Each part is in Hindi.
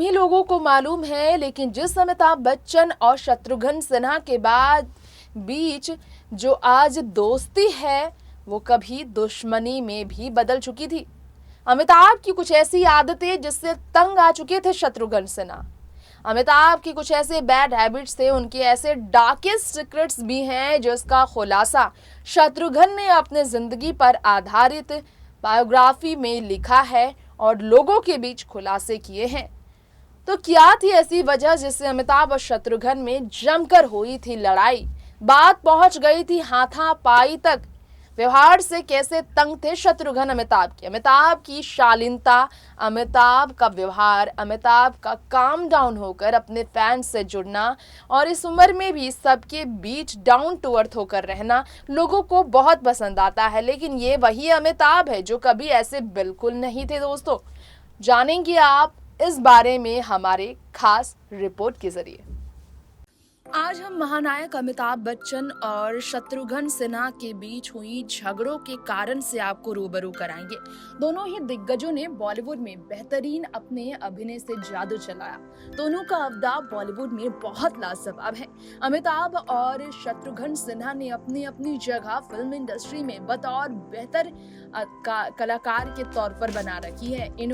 कम ही लोगों को मालूम है, लेकिन जिस अमिताभ बच्चन और शत्रुघ्न सिन्हा के बाद बीच जो आज दोस्ती है वो कभी दुश्मनी में भी बदल चुकी थी। अमिताभ की कुछ ऐसी आदतें जिससे तंग आ चुके थे शत्रुघ्न सिन्हा। अमिताभ की कुछ ऐसे बैड हैबिट्स थे, उनके ऐसे डार्केस्ट सीक्रेट्स भी हैं जिसका खुलासा शत्रुघ्न ने अपने जिंदगी पर आधारित बायोग्राफी में लिखा है और लोगों के बीच खुलासे किए हैं। तो क्या थी ऐसी वजह जिससे अमिताभ और शत्रुघ्न में जमकर हुई थी लड़ाई? बात पहुंच गई थी हाथापाई तक। व्यवहार से कैसे तंग थे शत्रुघ्न अमिताभ की शालीनता, अमिताभ का व्यवहार, अमिताभ का काम डाउन होकर अपने फैंस से जुड़ना और इस उम्र में भी सबके बीच डाउन टू अर्थ होकर रहना लोगों को बहुत पसंद आता है। लेकिन ये वही अमिताभ है जो कभी ऐसे बिल्कुल नहीं थे। दोस्तों, जानेंगे आप इस बारे में हमारे खास रिपोर्ट के जरिए। आज हम महानायक अमिताभ बच्चन और शत्रुघ्न सिन्हा के बीच हुई झगड़ों के कारण से आपको रूबरू कराएंगे। दोनों ही दिग्गजों ने बॉलीवुड में बेहतरीन अपने अभिनय से जादू चलाया। दोनों का अवतार बॉलीवुड में बहुत लाजवाब है। अमिताभ और शत्रुघ्न सिन्हा ने अपनी अपनी जगह फिल्म इंडस्ट्री में बतौर बेहतर कलाकार के तौर पर बना रखी है। इन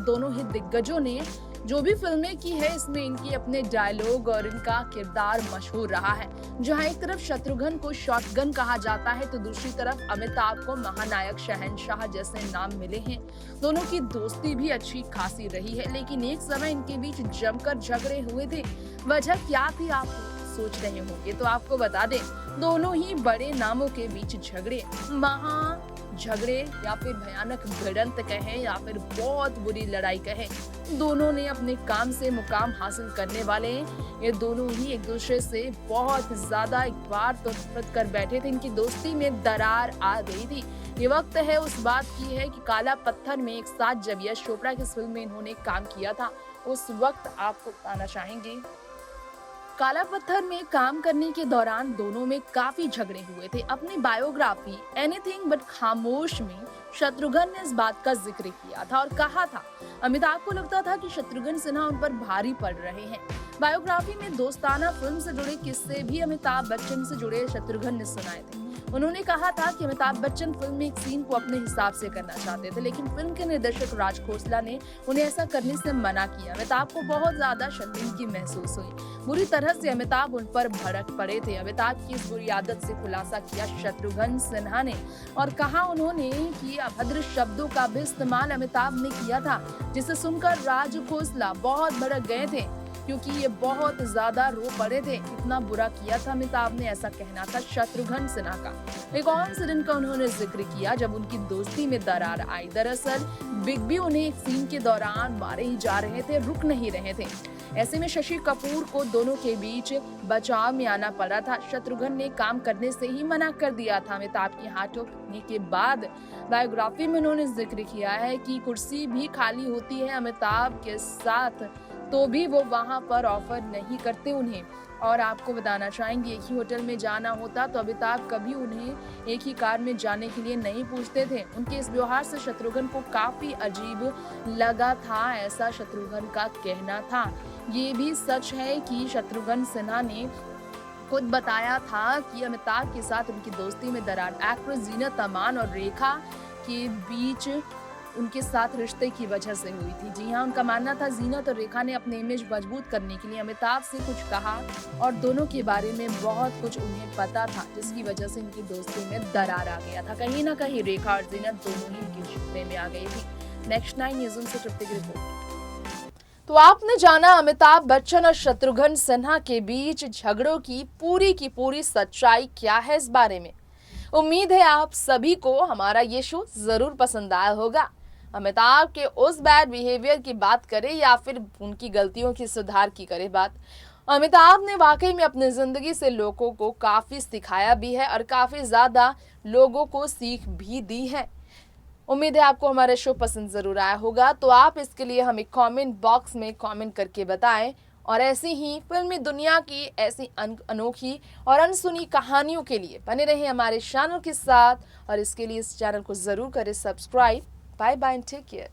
दोनों ही दिग्गजों ने जो भी फिल्में की है, इसमें इनकी अपने डायलॉग और इनका किरदार मशहूर रहा है। जहां एक तरफ शत्रुघ्न को शॉटगन कहा जाता है तो दूसरी तरफ अमिताभ को महानायक, शहंशाह जैसे नाम मिले हैं। दोनों की दोस्ती भी अच्छी खासी रही है, लेकिन एक समय इनके बीच जमकर झगड़े हुए थे। वजह क्या थी आप सोच रहे होंगे, तो आपको बता दें, दोनों ही बड़े नामों के बीच झगड़े या फिर भयानक भिड़ंत कहें या फिर बहुत बुरी लड़ाई कहें, दोनों ने अपने काम से मुकाम हासिल करने वाले ये दोनों ही एक दूसरे से बहुत ज्यादा एक बार तो नफरत कर बैठे थे। इनकी दोस्ती में दरार आ गई थी। ये वक्त है उस बात की है कि काला पत्थर में एक साथ जब यश चोपड़ा की फिल्म में इन्होंने काम किया था, उस वक्त आपको बताना चाहेंगे काला पत्थर में काम करने के दौरान दोनों में काफी झगड़े हुए थे। अपनी बायोग्राफी एनीथिंग बट खामोश में शत्रुघ्न ने इस बात का जिक्र किया था और कहा था अमिताभ को लगता था कि शत्रुघ्न सिन्हा उन पर भारी पड़ रहे हैं। बायोग्राफी में दोस्ताना फिल्म से जुड़े किस्से भी अमिताभ बच्चन से जुड़े शत्रुघ्न ने सुनाए थे। उन्होंने कहा था कि अमिताभ बच्चन फिल्म में एक सीन को अपने हिसाब से करना चाहते थे, लेकिन फिल्म के निर्देशक राज खोसला ने उन्हें ऐसा करने से मना किया। अमिताभ को बहुत ज्यादा शर्मिंदगी महसूस हुई। बुरी तरह से अमिताभ उन पर भड़क पड़े थे। अमिताभ की इस बुरी आदत से खुलासा किया शत्रुघ्न सिन्हा ने और कहा उन्होंने कि अभद्र शब्दों का भी इस्तेमाल अमिताभ ने किया था, जिसे सुनकर राज खोसला बहुत भड़क गए थे क्योंकि ये बहुत ज्यादा रो पड़े थे। इतना बुरा किया था अमिताभ ने, ऐसा कहना था शत्रुघ्न सिन्हा का। एक और इंसिडेंट का उन्होंने जिक्र किया जब उनकी दोस्ती में दरार आई। दरअसल बिग बी उन्हें एक सीन के दौरान मारे ही जा रहे थे, रुक नहीं रहे थे। ऐसे में शशि कपूर को दोनों के बीच बचाव में आना पड़ा था। शत्रुघ्न ने काम करने से ही मना कर दिया था। अमिताभ की हाथ टूटने के बाद बायोग्राफी में उन्होंने जिक्र किया है कि कुर्सी भी खाली होती है अमिताभ के साथ, तो भी वो वहां पर ऑफर नहीं करते उन्हें। और आपको बताना चाहेंगे एक ही होटल में जाना होता तो अमिताभ कभी उन्हें एक ही कार में जाने के लिए नहीं पूछते थे। उनके इस व्यवहार से शत्रुघ्न को काफी अजीब लगा था, ऐसा शत्रुघ्न का कहना था। ये भी सच है कि शत्रुघ्न सिन्हा ने खुद बताया था कि अमिताभ के साथ उनकी दोस्ती में दरार एक्ट्रेस जीनत अमान और रेखा के बीच उनके साथ रिश्ते की वजह से हुई थी। जी हाँ, उनका मानना था जीनत और रेखा ने अपने इमेज मजबूत करने के लिए अमिताभ से कुछ कहा और दोनों के बारे में बहुत कुछ उन्हें पता था, जिसकी वजह से उनकी दोस्ती में दरार आ गया था। कहीं ना कहीं रेखा और जीनत दोनों ही उनके रिश्ते में आ गई थी। नेक्स्ट 9 न्यूज़ से तृप्ति की रिपोर्ट। तो आपने जाना अमिताभ बच्चन और शत्रुघ्न सिन्हा के बीच झगड़ों की पूरी सच्चाई क्या है इस बारे में। उम्मीद है आप सभी को हमारा ये शो जरूर पसंद आया होगा। अमिताभ के उस बैड बिहेवियर की बात करें या फिर उनकी गलतियों की सुधार की करें बात, अमिताभ ने वाकई में अपनी जिंदगी से लोगों को काफी सिखाया भी है और काफी ज्यादा लोगों को सीख भी दी है। उम्मीद है आपको हमारा शो पसंद जरूर आया होगा, तो आप इसके लिए हमें कमेंट बॉक्स में कमेंट करके बताएं और ऐसी ही फिल्मी दुनिया की ऐसी अनोखी और अनसुनी कहानियों के लिए बने रहें हमारे चैनल के साथ और इसके लिए इस चैनल को जरूर करें subscribe. Bye bye and take care.